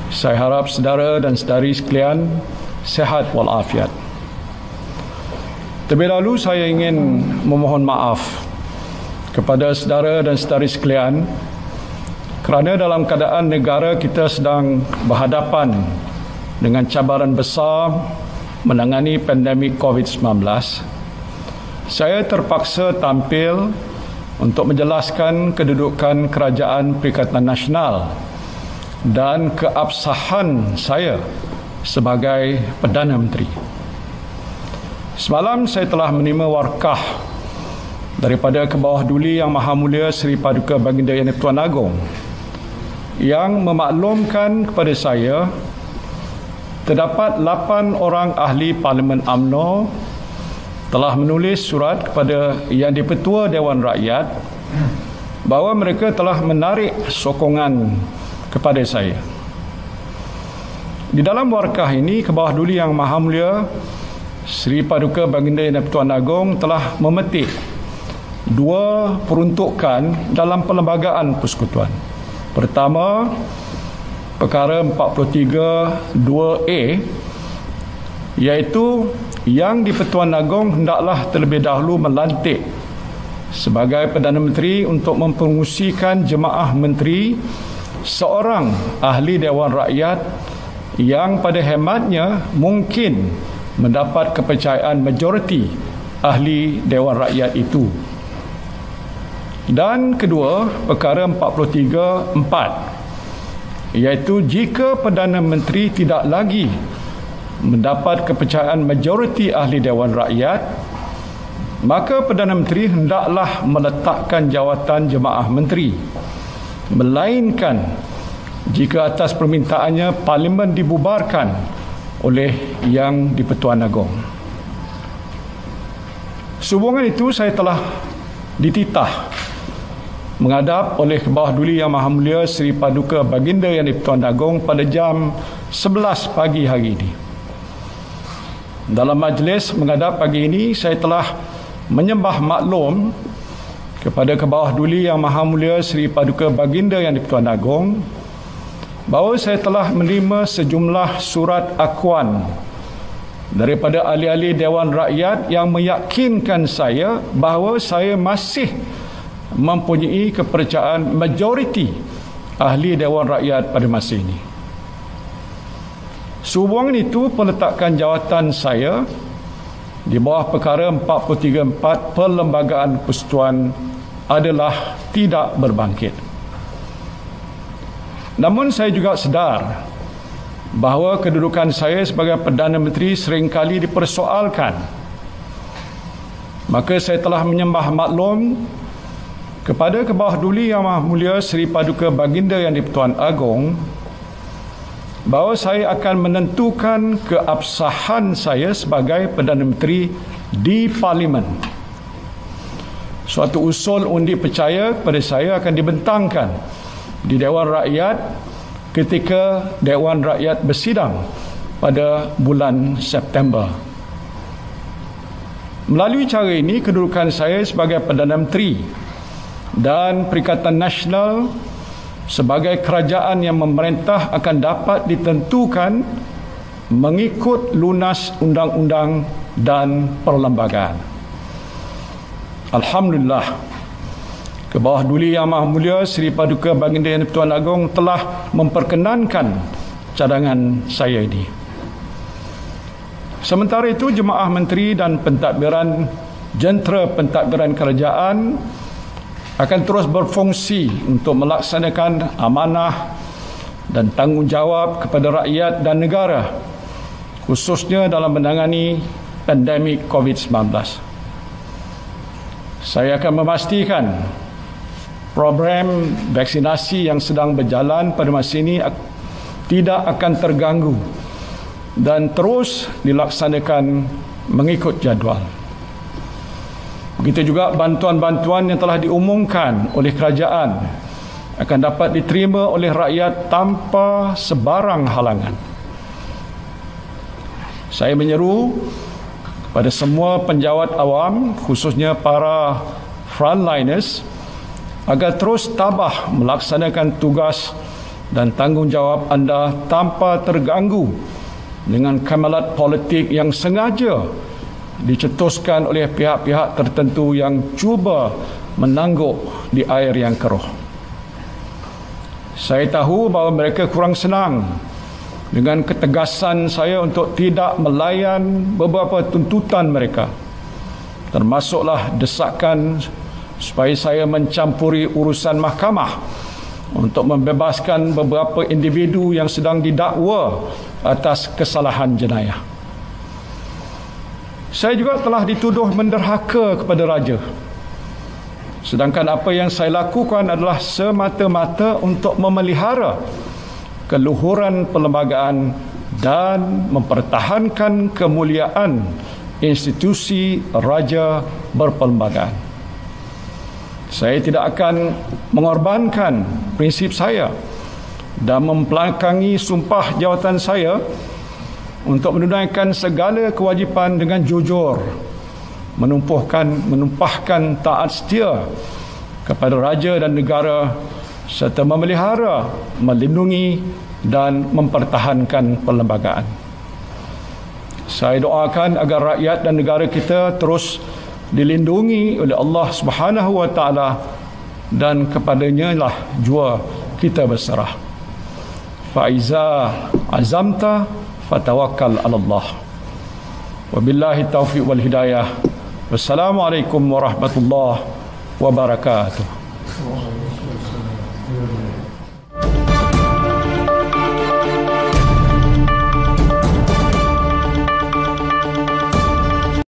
Saya harap saudara dan saudari sekalian sihat walafiat. Terlebih dahulu saya ingin memohon maaf kepada saudara dan saudari sekalian kerana dalam keadaan negara kita sedang berhadapan dengan cabaran besar menangani pandemik COVID-19, saya terpaksa tampil untuk menjelaskan kedudukan Kerajaan Perikatan Nasional dan keabsahan saya sebagai Perdana Menteri. Semalam saya telah menerima warkah daripada Kebawah Duli Yang Maha Mulia Seri Paduka Baginda Yang di-Pertuan Agong yang memaklumkan kepada saya terdapat 8 orang ahli Parlimen UMNO telah menulis surat kepada Yang di-Pertua Dewan Rakyat bahawa mereka telah menarik sokongan kepada saya. Di dalam warkah ini, Kebawah Duli Yang Maha Mulia Seri Paduka Baginda Yang di-Pertuan Agong telah memetik 2 peruntukan dalam perlembagaan persekutuan. Pertama, perkara 43 2A, iaitu Yang di-Pertuan Agong hendaklah terlebih dahulu melantik sebagai Perdana Menteri untuk mempromosikan jemaah menteri seorang ahli Dewan Rakyat yang pada hematnya mungkin mendapat kepercayaan majoriti ahli Dewan Rakyat itu. Dan kedua, perkara 43(4), iaitu jika Perdana Menteri tidak lagi mendapat kepercayaan majoriti ahli Dewan Rakyat, maka Perdana Menteri hendaklah meletakkan jawatan jemaah menteri, melainkan jika atas permintaannya Parlimen dibubarkan oleh Yang di-Pertuan Agong. Sehubungan itu, saya telah dititah menghadap oleh Kebawah Duli Yang Maha Mulia Seri Paduka Baginda Yang di-Pertuan Agong pada jam 11 pagi hari ini. Dalam majlis menghadap pagi ini, saya telah menyembah maklum kepada Kebawah Duli Yang Maha Mulia Seri Paduka Baginda Yang di-Pertuan Agong bahawa saya telah menerima sejumlah surat akuan daripada ahli-ahli Dewan Rakyat yang meyakinkan saya bahawa saya masih mempunyai kepercayaan majoriti ahli Dewan Rakyat pada masa ini. Sehubungan itu, peletakan jawatan saya di bawah perkara 43(4) Perlembagaan Persekutuan adalah tidak berbangkit. Namun saya juga sedar bahawa kedudukan saya sebagai Perdana Menteri seringkali dipersoalkan. Maka saya telah menyembah maklum kepada Kebawah Duli Yang Maha Mulia Seri Paduka Baginda Yang di-Pertuan Agong bahawa saya akan menentukan keabsahan saya sebagai Perdana Menteri di Parlimen. Suatu usul undi percaya kepada saya akan dibentangkan di Dewan Rakyat ketika Dewan Rakyat bersidang pada bulan September. Melalui cara ini, kedudukan saya sebagai Perdana Menteri dan Perikatan Nasional sebagai kerajaan yang memerintah akan dapat ditentukan mengikut lunas undang-undang dan perlembagaan. Alhamdulillah, Kebawah Duli Yang Maha Mulia Seri Paduka Baginda Yang di-Pertuan Agong telah memperkenankan cadangan saya ini. Sementara itu, jemaah menteri dan pentadbiran jentera pentadbiran kerajaan akan terus berfungsi untuk melaksanakan amanah dan tanggungjawab kepada rakyat dan negara, khususnya dalam menangani pandemik COVID-19. Saya akan memastikan program vaksinasi yang sedang berjalan pada masa ini tidak akan terganggu dan terus dilaksanakan mengikut jadual. Begitu juga bantuan-bantuan yang telah diumumkan oleh kerajaan akan dapat diterima oleh rakyat tanpa sebarang halangan. Saya menyeru kepada semua penjawat awam, khususnya para frontliners, agar terus tabah melaksanakan tugas dan tanggungjawab anda tanpa terganggu dengan kamalat politik yang sengaja dicetuskan oleh pihak-pihak tertentu yang cuba menangguk di air yang keruh. Saya tahu bahawa mereka kurang senang dengan ketegasan saya untuk tidak melayan beberapa tuntutan mereka, termasuklah desakan supaya saya mencampuri urusan mahkamah untuk membebaskan beberapa individu yang sedang didakwa atas kesalahan jenayah. Saya juga telah dituduh menderhaka kepada raja, sedangkan apa yang saya lakukan adalah semata-mata untuk memelihara keluhuran perlembagaan dan mempertahankan kemuliaan institusi raja berperlembagaan. Saya tidak akan mengorbankan prinsip saya dan membelakangi sumpah jawatan saya untuk menunaikan segala kewajipan dengan jujur, menumpahkan taat setia kepada raja dan negara serta memelihara, melindungi dan mempertahankan perlembagaan. Saya doakan agar rakyat dan negara kita terus dilindungi oleh Allah Subhanahu wa taala dan kepadanya lah jua kita berserah. Faiza azamta fatawakkal 'ala Allah. Wabillahi taufiq wal hidayah. Wassalamualaikum warahmatullahi wabarakatuh.